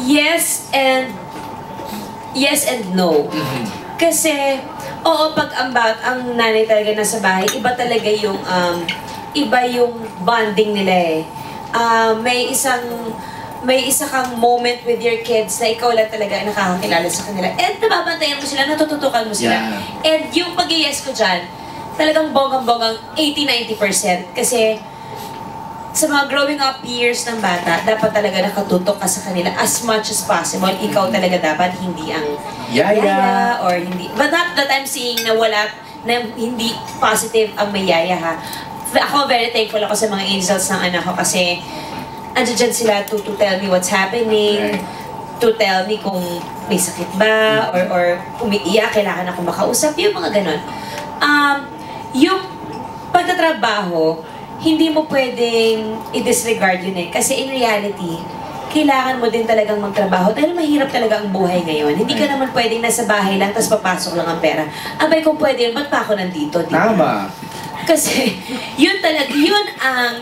Yes and no. Kasi, oo, pag ang nanay talaga nasa bahay, iba yung bonding nila eh. May isa kang moment with your kids na ikaw lang talaga nakakakilala sa kanila. And nababantayan mo sila, natututukan mo sila. Yeah. And yung pag-yes ko dyan, talagang bonggang-bonggang 80-90%. Kasi sa mga growing up years ng bata, dapat talaga nakatutok ka sa kanila as much as possible. Ikaw talaga dapat, hindi ang yaya or hindi. But not that I'm saying na hindi positive ang may yaya ha. Ako very thankful ako sa mga angels ng anak ko kasi andyan dyan sila to tell me what's happening, to tell me kung may sakit ba, or umiiyak, kailangan ako makausap, yung mga ganon. Yung pagtatrabaho, hindi mo pwedeng i-disregard yun eh. Kasi in reality, kailangan mo din talagang magtrabaho dahil mahirap talaga ang buhay ngayon. Hindi ka naman pwedeng nasa bahay lang tapos papasok lang ang pera. Abay, kung pwede yun, ba't pa ako nandito? Diba? Tama. Kasi yun ang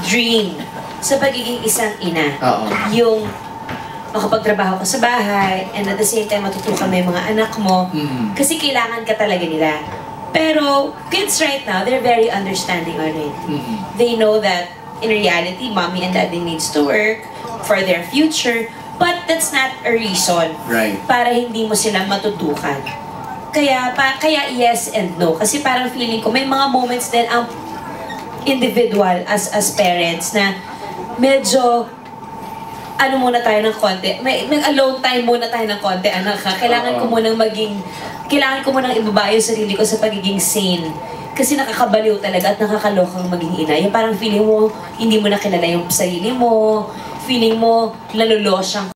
dream sa pagiging isang ina. Yung makapagtrabaho ka sa bahay and at the same time matutukan mo yung mga anak mo kasi kailangan ka talaga nila. Pero kids right now, they're very understanding already. They know that in reality, mommy and daddy needs to work for their future, but that's not a reason para hindi mo sila matutukan. Kaya yes and no. Kasi parang feeling ko, may mga moments din ang individual as parents na medyo muna tayo ng konti. May alone time muna tayo ng konti, anak ha. Kailangan ko munang ibaba yung sarili ko sa pagiging sane. Kasi nakakabaliw talaga at nakakalokang maging ina. Yung parang feeling mo, hindi mo na kilala yung sarili mo. Feeling mo, nalulosyang